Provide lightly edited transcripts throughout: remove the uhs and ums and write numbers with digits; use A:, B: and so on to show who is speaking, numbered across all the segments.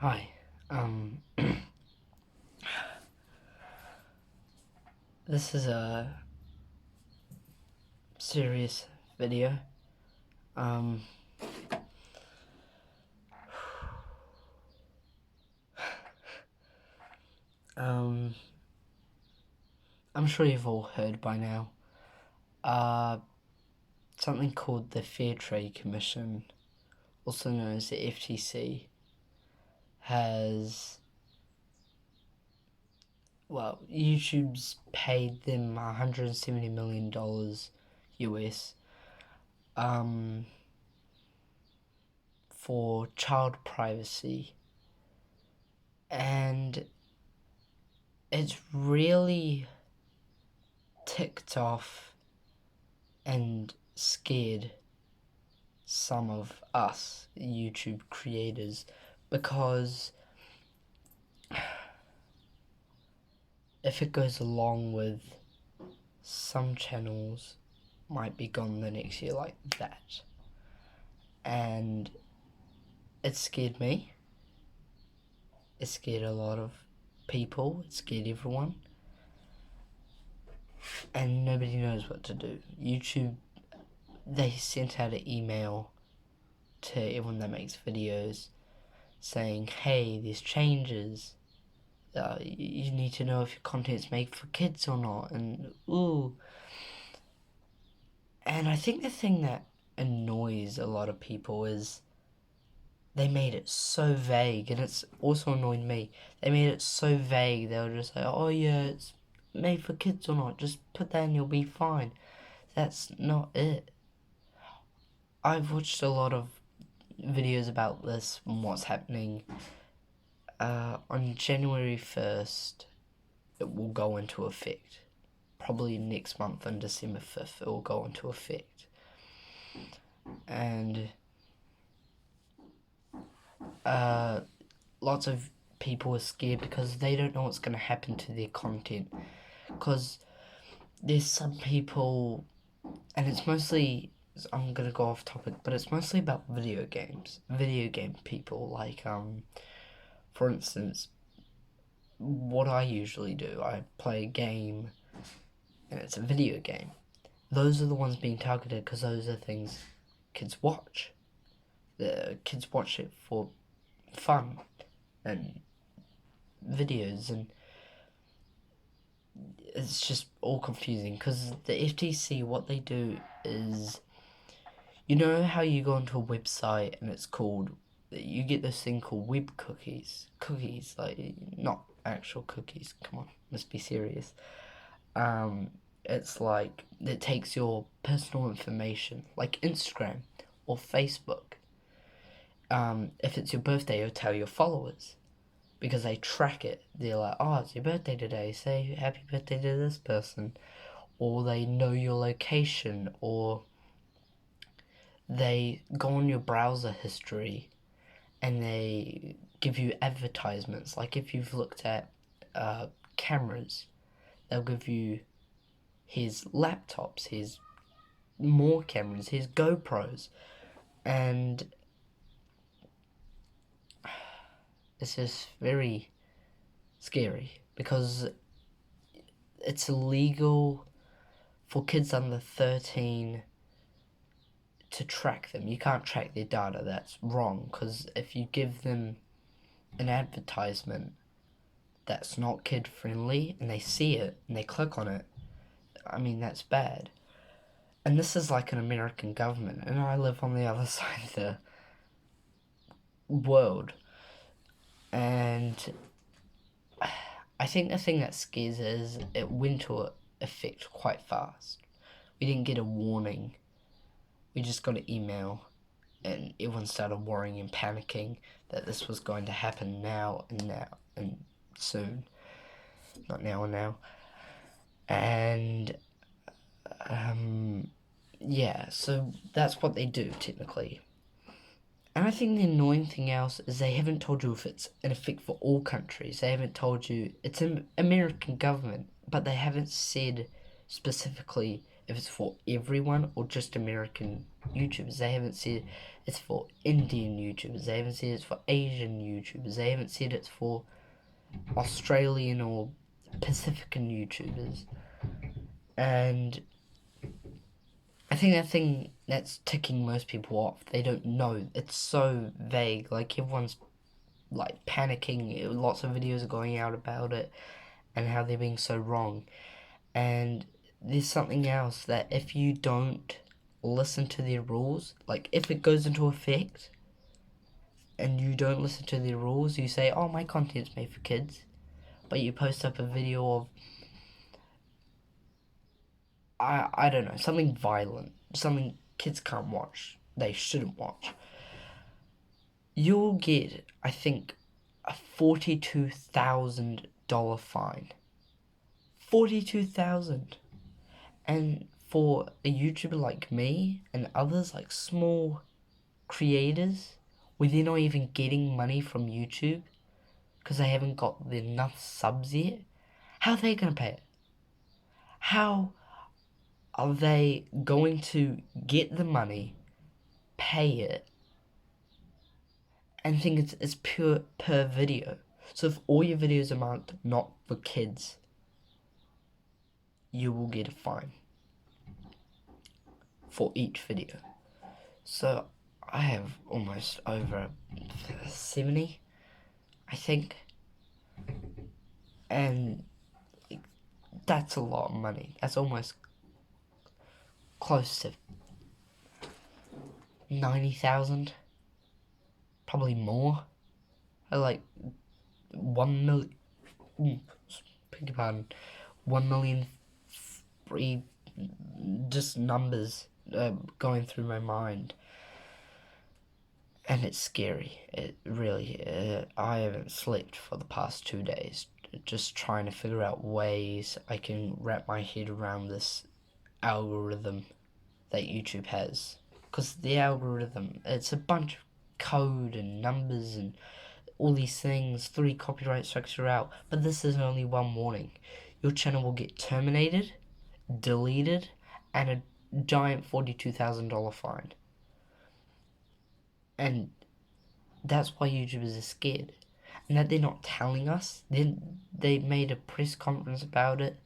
A: Hi. This is a serious video. Um, um, I'm sure you've all heard by now. Something called the Fair Trade Commission, also known as the FTC, has, YouTube's paid them $170 million US, for child privacy. And it's really ticked off and scared some of us YouTube creators, because if it goes along with, some channels might be gone the next year like that. And it scared me. It scared a lot of people. It scared everyone. And nobody knows what to do. YouTube, they sent out an email to everyone that makes videos saying, hey, there's changes. You need to know if your content's made for kids or not. And I think the thing that annoys a lot of people is they made it so vague, and it's also annoyed me. They made it so vague. They were just like, oh yeah, it's made for kids or not, just put that and you'll be fine. That's not it. I've watched a lot of videos about this and what's happening. On January 1st, it will go into effect. Probably next month on December 5th, it will go into effect. And lots of people are scared because they don't know what's going to happen to their content. Because there's some people, and it's mostly, I'm going to go off topic, but it's mostly about video games. Video game people, like, for instance, what I usually do, I play a game, and it's a video game. Those are the ones being targeted because those are things kids watch. The kids watch it for fun and videos, and it's just all confusing because the FTC, what they do is, you know how you go onto a website and it's called, you get this thing called web cookies, like not actual cookies, come on, must be serious. It's like, it takes your personal information, like Instagram or Facebook. If it's your birthday, it'll tell your followers, because they track it. They're like, oh, it's your birthday today, say happy birthday to this person. Or they know your location, or they go on your browser history and they give you advertisements. Like if you've looked at cameras, they'll give you, here's laptops, here's more cameras, here's GoPros. And it's just very scary because it's illegal for kids under 13 to track them. You can't track their data. That's wrong, because if you give them an advertisement that's not kid friendly and they see it and they click on it, I mean, that's bad. And this is like an American government, and I live on the other side of the world. And I think the thing that scares is it went into effect quite fast. We didn't get a warning. We just got an email, and everyone started worrying and panicking that this was going to happen now and soon. Not now and now. And yeah, so that's what they do technically. And I think the annoying thing else is they haven't told you if it's in effect for all countries. They haven't told you it's an American government, but they haven't said specifically if it's for everyone or just American YouTubers. They haven't said it's for Indian YouTubers. They haven't said it's for Asian YouTubers. They haven't said it's for Australian or Pacifican YouTubers. And I think that thing that's ticking most people off. They don't know. It's so vague. Like, everyone's like panicking. Lots of videos are going out about it and how they're being so wrong. And there's something else, that if you don't listen to their rules, like if it goes into effect and you don't listen to their rules, you say, oh, my content's made for kids, but you post up a video of, I don't know, something violent, something kids can't watch, they shouldn't watch, you'll get, I think, a $42,000 fine. 42,000. And for a YouTuber like me and others, like small creators, where they're not even getting money from YouTube because they haven't got enough subs yet, how are they going to pay it? How are they going to get the money, pay it, and think it's pure per video? So if all your videos are marked not for kids, you will get a fine for each video. So I have almost over 70, I think, and that's a lot of money. That's almost close to 90,000, probably more. Like 1 million. Beg your pardon. 1 million. Free. Just numbers going through my mind, and it's scary. It really. I haven't slept for the past 2 days, just trying to figure out ways I can wrap my head around this algorithm that YouTube has. Because the algorithm, it's a bunch of code and numbers and all these things. 3 copyright strikes are out, but this is only one warning. Your channel will get terminated, deleted, and a giant $42,000 fine. And that's why YouTubers are scared. And that they're not telling us. They made a press conference about it,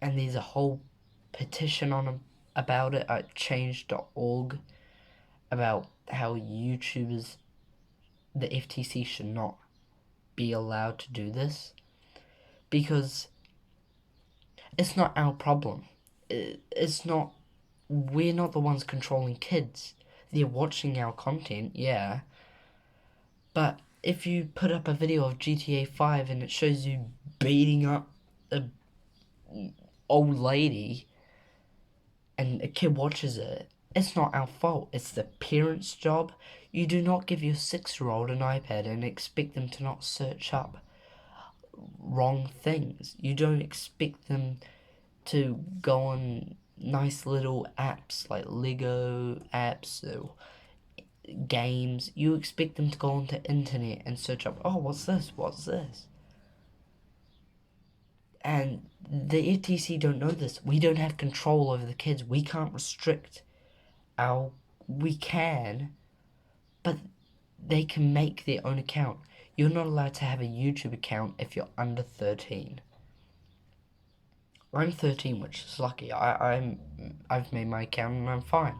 A: and there's a whole petition on about it at change.org about how YouTubers, the FTC should not be allowed to do this, because it's not our problem. It's not, we're not the ones controlling kids. They're watching our content, yeah, but if you put up a video of GTA 5 and it shows you beating up a old lady and a kid watches it, it's not our fault. It's the parent's job. You do not give your 6-year-old an iPad and expect them to not search up wrong things. You don't expect them to go on nice little apps like Lego apps or games. You expect them to go onto internet and search up, oh, what's this? And the FTC don't know this. We don't have control over the kids. We can't restrict we can, but they can make their own account. You're not allowed to have a YouTube account if you're under 13. I'm 13, which is lucky. I've made my account and I'm fine.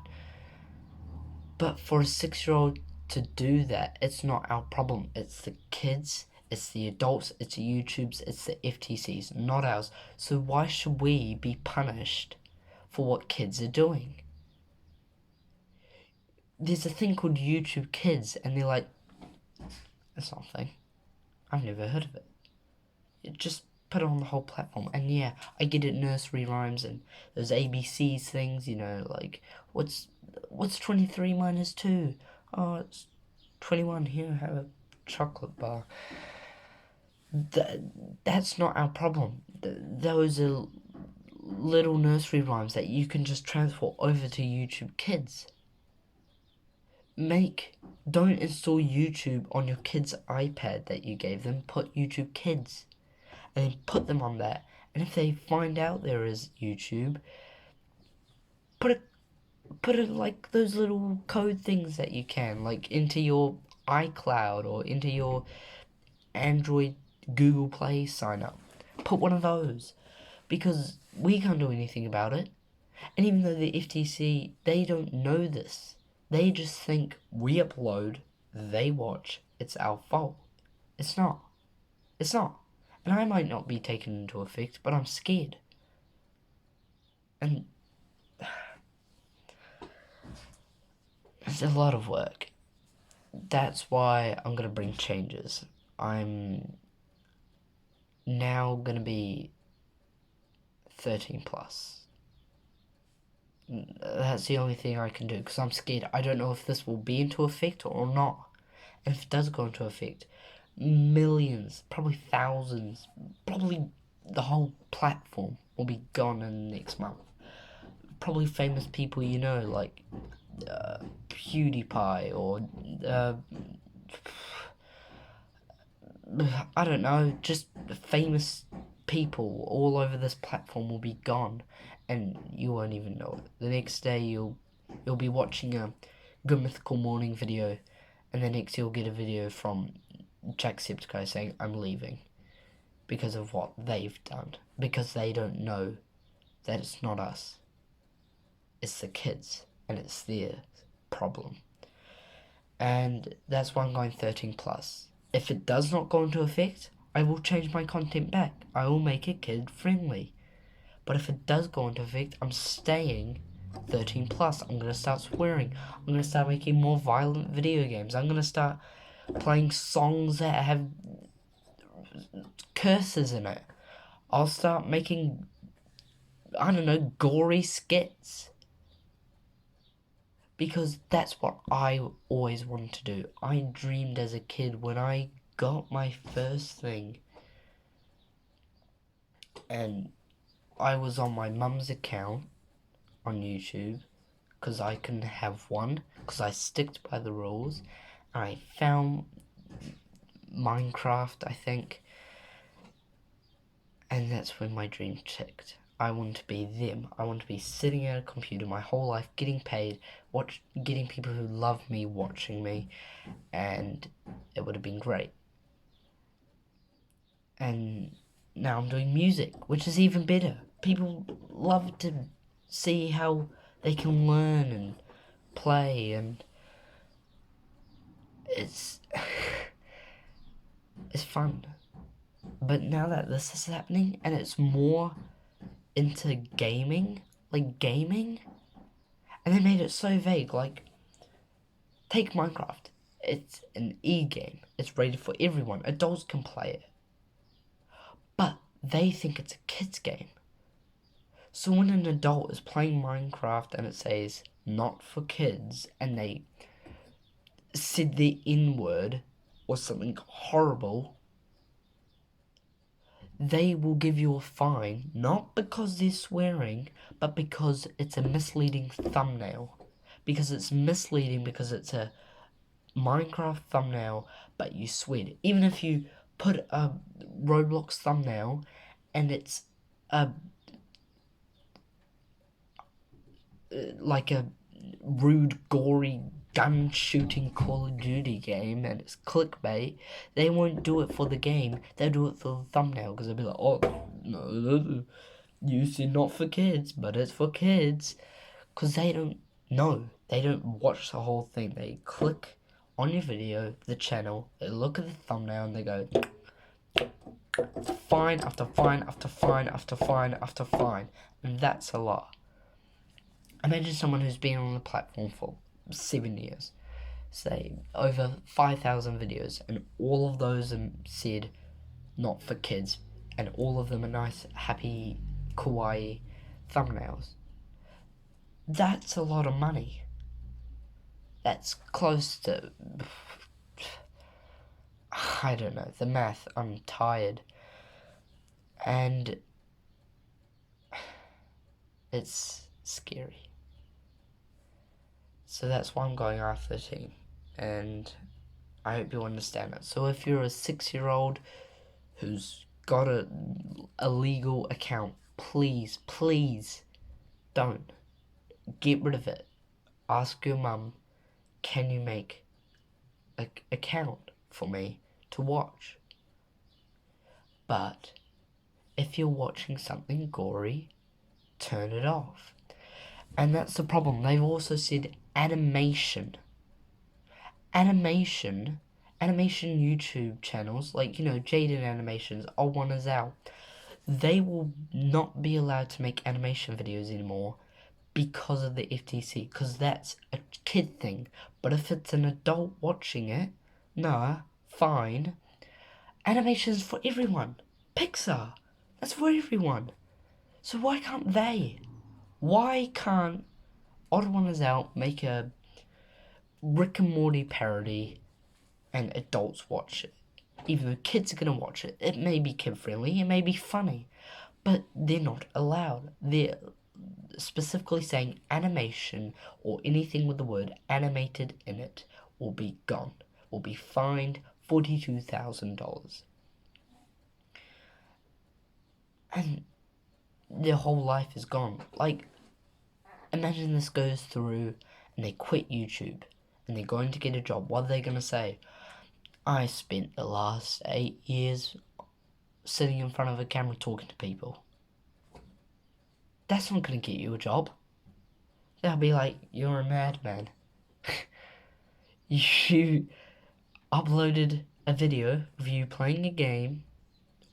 A: But for a 6-year-old to do that, it's not our problem. It's the kids, it's the adults, it's the YouTubes, it's the FTCs, not ours. So why should we be punished for what kids are doing? There's a thing called YouTube Kids, and they're like, that's not a thing. I've never heard of it. Just put it on the whole platform. And yeah, I get it, nursery rhymes and those ABCs things, like, what's 23 minus 2? Oh, it's 21. Here, have a chocolate bar. That's not our problem. Those are little nursery rhymes that you can just transport over to YouTube Kids. Don't install YouTube on your kid's iPad that you gave them. Put YouTube Kids and then put them on that And if they find out there is YouTube, put it like those little code things that you can, like into your iCloud or into your Android Google Play sign up. Put one of those, because we can't do anything about it. And even though the FTC, they don't know this. They just think we upload, they watch, it's our fault. It's not. It's not. And I might not be taken into effect, but I'm scared. And it's a lot of work. That's why I'm going to bring changes. I'm now going to be 13 plus. That's the only thing I can do, because I'm scared. I don't know if this will be into effect or not. And if it does go into effect, millions, probably thousands, probably the whole platform will be gone in the next month. Probably famous people you know, like PewDiePie or I don't know, just famous people all over this platform will be gone, and you won't even know it. The next day you'll be watching a Good Mythical Morning video, and the next you'll get a video from Jacksepticeye saying I'm leaving because of what they've done, because they don't know that it's not us, it's the kids, and it's their problem. And that's why I'm going 13 plus. If it does not go into effect, I will change my content back. I will make it kid friendly. But if it does go into effect, I'm staying 13 plus. I'm going to start swearing. I'm going to start making more violent video games. I'm going to start playing songs that have curses in it. I'll start making, I don't know, gory skits. Because that's what I always wanted to do. I dreamed as a kid when I got my first thing. And I was on my mum's account on YouTube, because I couldn't have one, because I sticked by the rules. And I found Minecraft, I think. And that's when my dream ticked. I want to be them. I want to be sitting at a computer my whole life, getting paid, getting people who love me watching me, and it would have been great. And now I'm doing music, which is even better. People love to see how they can learn and play, and it's it's fun. But now that this is happening, and it's more into gaming, and they made it so vague, take Minecraft. It's an e-game. It's rated for everyone. Adults can play it. But they think it's a kid's game. So when an adult is playing Minecraft and it says, not for kids, and they said the N-word or something horrible, they will give you a fine, not because they're swearing, but because it's a misleading thumbnail. Because it's misleading because it's a Minecraft thumbnail, but you swear. Even if you put a Roblox thumbnail and it's like a rude, gory, gun-shooting Call of Duty game and it's clickbait, they won't do it for the game, they'll do it for the thumbnail, because they'll be like, oh, no, you said not for kids, but it's for kids, because they don't know, they don't watch the whole thing, they click on your video, the channel, they look at the thumbnail and they go, fine after fine after fine after fine after fine, and that's a lot. Imagine someone who's been on the platform for 7 years, say over 5,000 videos, and all of those are said not for kids, and all of them are nice, happy, kawaii thumbnails. That's a lot of money. That's close to, I don't know, the math, I'm tired. And it's scary. So that's why I'm going R13, and I hope you understand it. So if you're a 6-year-old who's got a legal account, please don't. Get rid of it. Ask your mum, can you make an account for me to watch? But if you're watching something gory, turn it off. And that's the problem. They've also said animation YouTube channels, like, Jaden Animations, One Is Out, they will not be allowed to make animation videos anymore because of the FTC, because that's a kid thing. But if it's an adult watching it, nah, fine. Animation's for everyone. Pixar, that's for everyone. So why can't they? Why can't Odd One Is Out make a Rick and Morty parody and adults watch it? Even though kids are going to watch it. It may be kid friendly, it may be funny, but they're not allowed. They're specifically saying animation or anything with the word animated in it will be gone, will be fined $42,000. And their whole life is gone. Like, imagine this goes through and they quit YouTube and they're going to get a job. What are they going to say? I spent the last 8 years sitting in front of a camera talking to people. That's not going to get you a job. They'll be like, you're a madman. You uploaded a video of you playing a game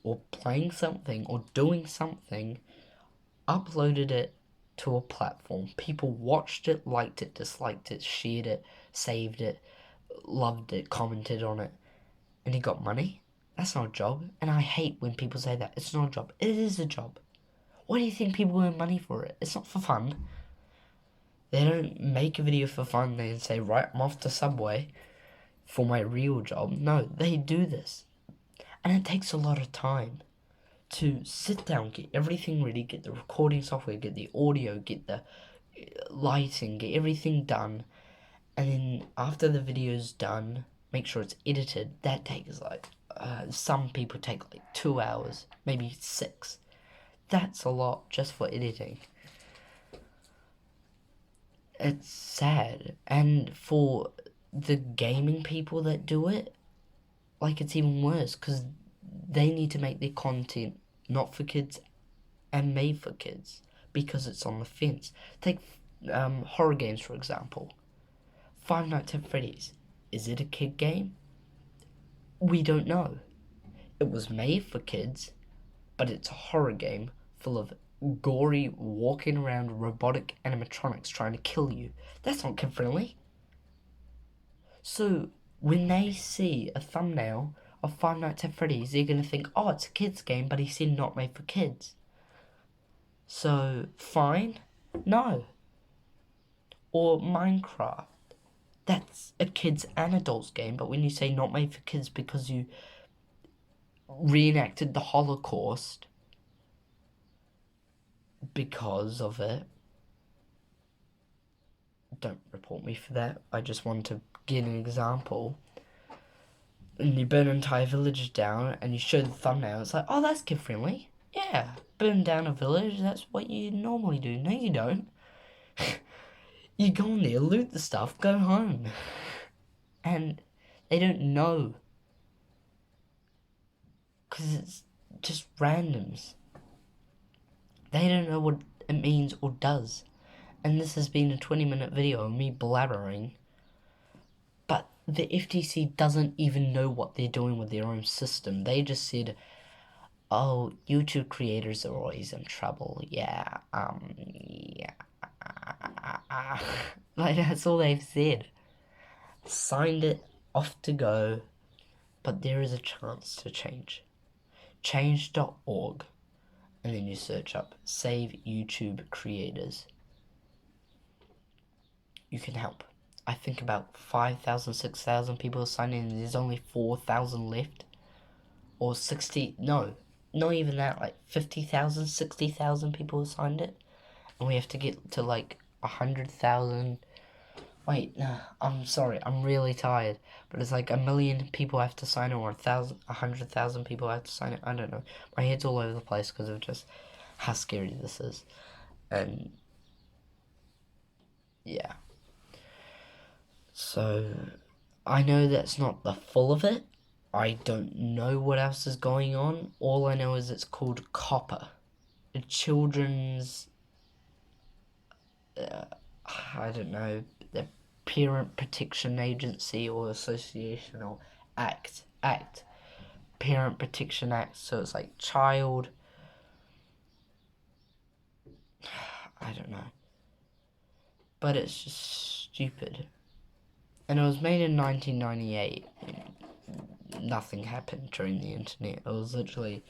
A: or playing something or doing something, uploaded it to a platform. People watched it, liked it, disliked it, shared it, saved it, loved it, commented on it, and you got money? That's not a job. And I hate when people say that. It's not a job. It is a job. Why do you think people earn money for it? It's not for fun. They don't make a video for fun. They say, right, I'm off to Subway for my real job. No, they do this. And it takes a lot of time to sit down, get everything ready, get the recording software, get the audio, get the lighting, get everything done. And then after the video's done, make sure it's edited. That takes some people take 2 hours, maybe 6. That's a lot just for editing. It's sad. And for the gaming people that do it, it's even worse, because they need to make their content not for kids and made for kids, because it's on the fence. Take horror games, for example. Five Nights at Freddy's. Is it a kid game? We don't know. It was made for kids, but it's a horror game full of gory, walking around robotic animatronics trying to kill you. That's not kid friendly. So when they see a thumbnail of Five Nights at Freddy's, they're going to think, oh, it's a kid's game, but he said not made for kids. So, fine? No. Or Minecraft. That's a kids and adults game, but when you say not made for kids because you reenacted the Holocaust because of it, don't report me for that. I just want to give an example. And you burn an entire village down and you show the thumbnail, it's like, oh, that's kid friendly. Yeah, burn down a village, that's what you normally do. No, you don't. You go in there, loot the stuff, go home. And they don't know. Because it's just randoms. They don't know what it means or does. And this has been a 20-minute video of me blabbering. But the FTC doesn't even know what they're doing with their own system. They just said, oh, YouTube creators are always in trouble. Yeah. That's all they've said. Signed it, off to go. But there is a chance to change. Change.org. And then you search up Save YouTube Creators. You can help. I think about 5,000, 6,000 people are signed in, and there's only 4,000 left. Or 60, no, not even that, 50,000, 60,000 people have signed it. And we have to get to 100,000 Wait, nah, I'm sorry, I'm really tired. But it's like 1,000,000 people have to sign it, or 100,000 people have to sign it. I don't know. My head's all over the place because of just how scary this is. And yeah. So I know that's not the full of it. I don't know what else is going on. All I know is it's called COPPA. A children's, I don't know, the Parent Protection Agency or Association or Act. Parent Protection Act. So it's like child, I don't know. But it's just stupid. And it was made in 1998. Nothing happened during the internet. It was literally,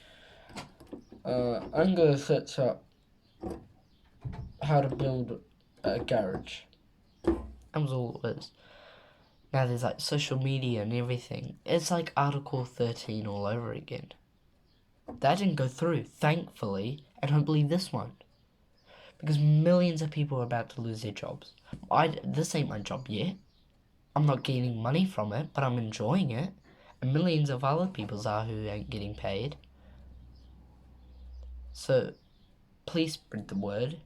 A: I'm gonna search up how to build a garage. That was all it was. Now there's like social media and everything. It's like Article 13 all over again. That didn't go through, thankfully, and hopefully this one. Because millions of people are about to lose their jobs. This ain't my job yet. I'm not getting money from it, but I'm enjoying it. And millions of other people are who ain't getting paid. So, please spread the word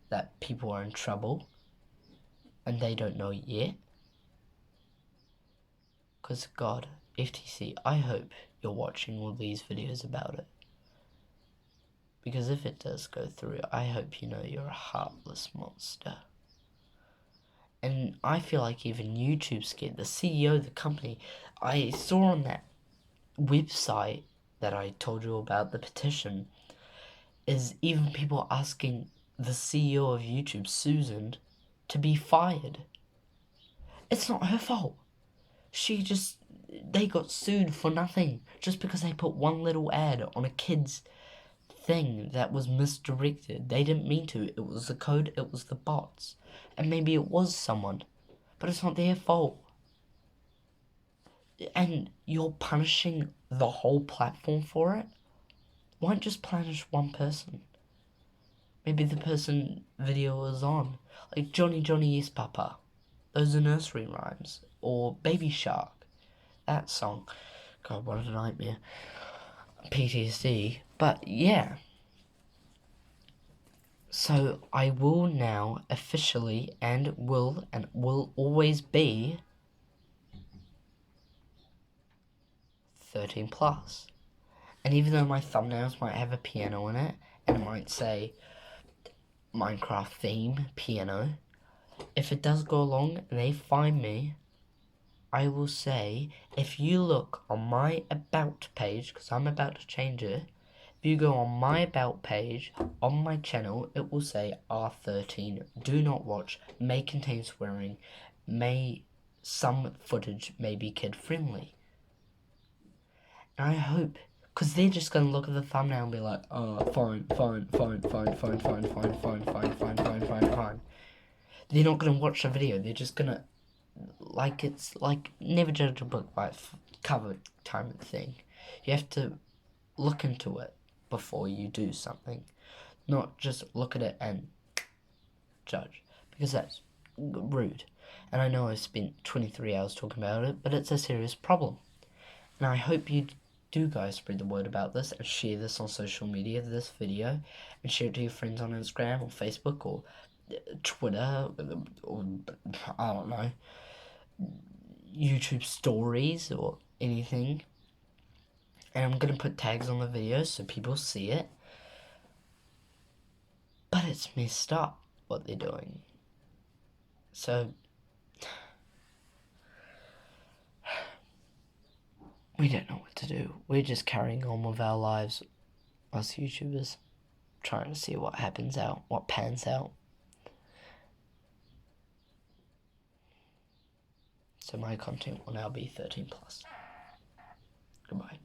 A: that people are in trouble and they don't know it yet. Because, God, FTC, I hope you're watching all these videos about it. Because if it does go through, I hope you know you're a heartless monster. And I feel like even YouTube's scared. The CEO of the company, I saw on that website that I told you about, the petition, is even people asking the CEO of YouTube, Susan, to be fired. It's not her fault. They got sued for nothing just because they put one little ad on a kid's thing that was misdirected. They didn't mean to. It was the code, it was the bots. And maybe it was someone, but it's not their fault. And you're punishing the whole platform for it? Why not just punish one person? Maybe the person video was on. Like Johnny Johnny Yes Papa. Those are nursery rhymes. Or Baby Shark. That song. God, what a nightmare. PTSD. But yeah. So I will now officially and will always be 13 plus. And even though my thumbnails might have a piano in it, and it might say Minecraft theme, piano, if it does go along and they find me, I will say, if you look on my about page, because I'm about to change it, if you go on my about page, on my channel, it will say R13, do not watch, may contain swearing, some footage may be kid friendly. And I hope, because they're just going to look at the thumbnail and be like, oh, fine. They're not going to watch the video, they're just going to, it's like, never judge a book by its cover type of thing. You have to look into it before you do something, not just look at it and judge, because that's rude. And I know I spent 23 hours talking about it, but it's a serious problem. And I hope you do guys spread the word about this and share this on social media, this video, and share it to your friends on Instagram or Facebook or Twitter or I don't know, YouTube stories or anything. And I'm going to put tags on the video so people see it. But it's messed up what they're doing. So we don't know what to do. We're just carrying on with our lives, us YouTubers, trying to see what happens out, what pans out. So my content will now be 13 plus. Goodbye.